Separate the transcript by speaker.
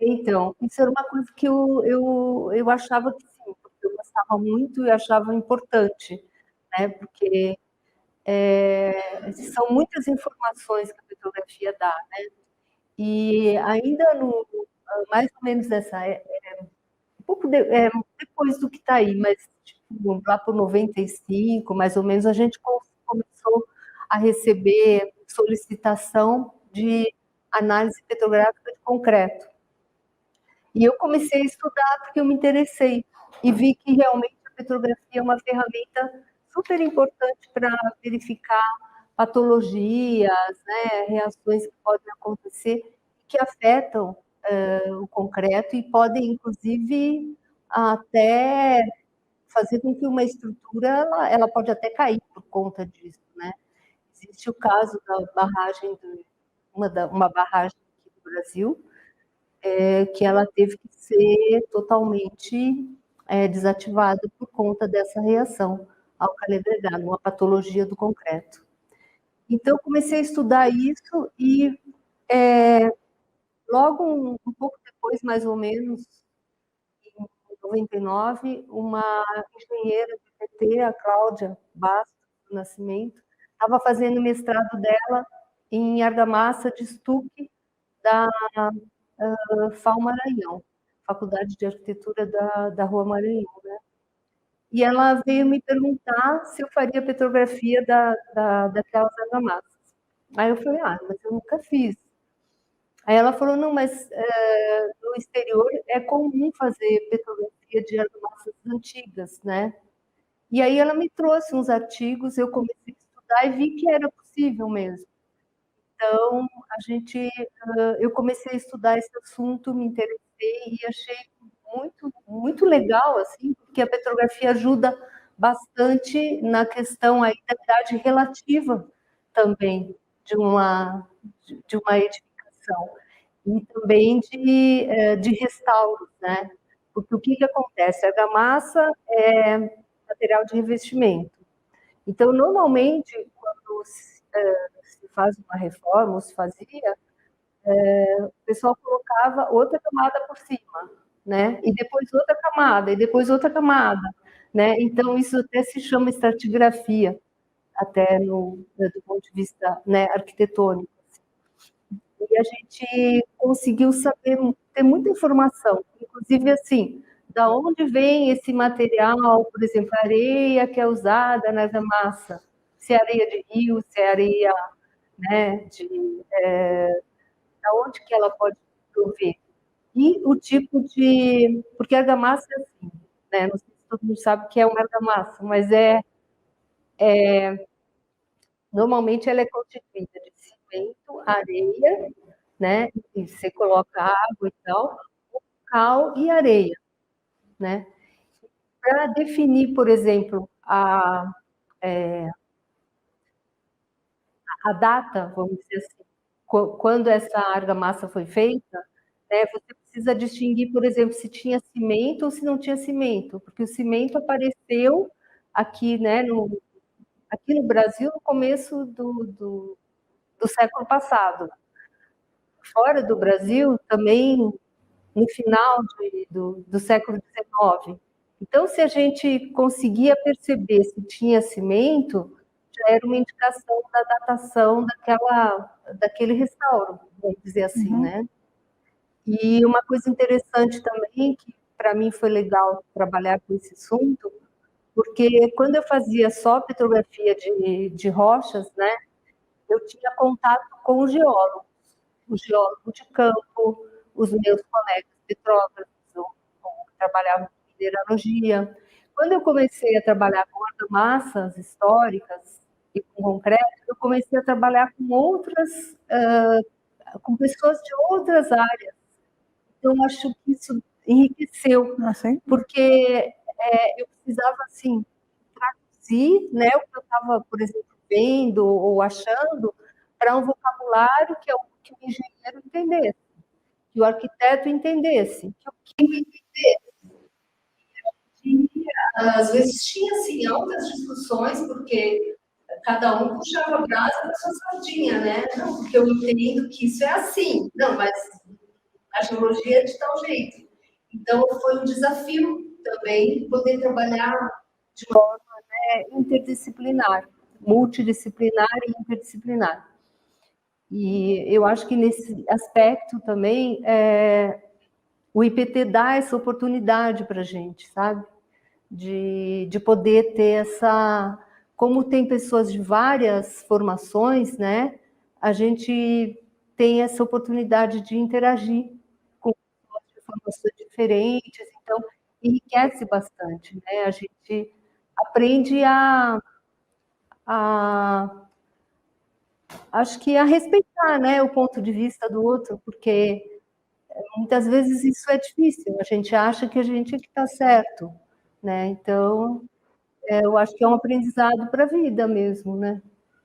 Speaker 1: Então, isso era uma coisa que eu achava que sim, porque eu gostava muito e achava importante, né? Porque são muitas informações que a petrografia dá, né? E ainda no mais ou menos um pouco depois do que está aí, mas tipo, lá por 95, mais ou menos, a gente começou a receber solicitação de análise petrográfica de concreto. E eu comecei a estudar porque eu me interessei e vi que realmente a petrografia é uma ferramenta super importante para verificar patologias, né, reações que podem acontecer que afetam o concreto e podem, inclusive, até fazer com que uma estrutura ela pode até cair por conta disso, né? Existe o caso da barragem, uma barragem aqui do Brasil, que ela teve que ser totalmente desativada por conta dessa reação álcali-agregado, uma patologia do concreto. Então, eu comecei a estudar isso e logo um pouco depois, mais ou menos, em 99, uma engenheira do PT, a Cláudia Bastos do Nascimento, estava fazendo o mestrado dela em argamassa de estuque da FAO Maranhão, Faculdade de Arquitetura da Rua Maranhão, né? E ela veio me perguntar se eu faria petrografia daquelas argamassas. Aí eu falei, mas eu nunca fiz. Aí ela falou, não, mas no exterior é comum fazer petrografia de argamassas antigas, né? E aí ela me trouxe uns artigos, eu comecei a estudar e vi que era possível mesmo. Então, eu comecei a estudar esse assunto, me interessei e achei muito, muito legal, assim, porque a petrografia ajuda bastante na questão aí da idade relativa também de uma edificação e também de restauros, né? Porque o que acontece? A argamassa é material de revestimento. Então, normalmente, quando se faz uma reforma, ou se fazia, o pessoal colocava outra camada por cima, né? E depois outra camada, e depois outra camada, né? Então, isso até se chama estratigrafia, até do ponto de vista, né, arquitetônico. E a gente conseguiu saber, ter muita informação, inclusive assim, da onde vem esse material, por exemplo, a areia que é usada na argamassa, se é areia de rio, se é areia, né, da onde que ela pode prover. E o tipo de... Porque a argamassa é assim, né, não sei se todo mundo sabe o que é uma argamassa, mas normalmente ela é constituída de cimento, areia, né, e você coloca água e tal, cal e areia, né? Para definir, por exemplo, a data, vamos dizer assim, quando essa argamassa foi feita, né, você precisa distinguir, por exemplo, se tinha cimento ou se não tinha cimento, porque o cimento apareceu aqui, né, aqui no Brasil no começo do século passado. Fora do Brasil, também no final do século XIX. Então, se a gente conseguia perceber se tinha cimento, já era uma indicação da datação daquele restauro, vamos dizer assim, né? E uma coisa interessante também, que para mim foi legal trabalhar com esse assunto, porque quando eu fazia só petrografia de rochas, né, eu tinha contato com o geólogo de campo, os meus colegas petrógrafos, que trabalhavam com mineralogia. Quando eu comecei a trabalhar com argamassas históricas e com concreto, eu comecei a trabalhar com pessoas de outras áreas. Então, eu acho que isso enriqueceu, porque eu precisava, assim, traduzir, né, o que eu estava, por exemplo, vendo ou achando para um vocabulário que o engenheiro entendesse, que o arquiteto entendesse, que o químico entendesse. E, às vezes tinha, assim, altas discussões, porque cada um puxava a brasa da sua sardinha, né? Não, porque eu entendo que isso é assim. Não, mas a geologia é de tal jeito. Então, foi um desafio também poder trabalhar de forma, né, interdisciplinar, multidisciplinar e interdisciplinar. E eu acho que nesse aspecto também, o IPT dá essa oportunidade para a gente, sabe? De poder ter essa... Como tem pessoas de várias formações, né? A gente tem essa oportunidade de interagir com pessoas de formações diferentes, então enriquece bastante, né? A gente aprende a acho que a respeitar, né, o ponto de vista do outro, porque muitas vezes isso é difícil, a gente acha que a gente é que está certo, né? Então, eu acho que é um aprendizado para a vida mesmo, né?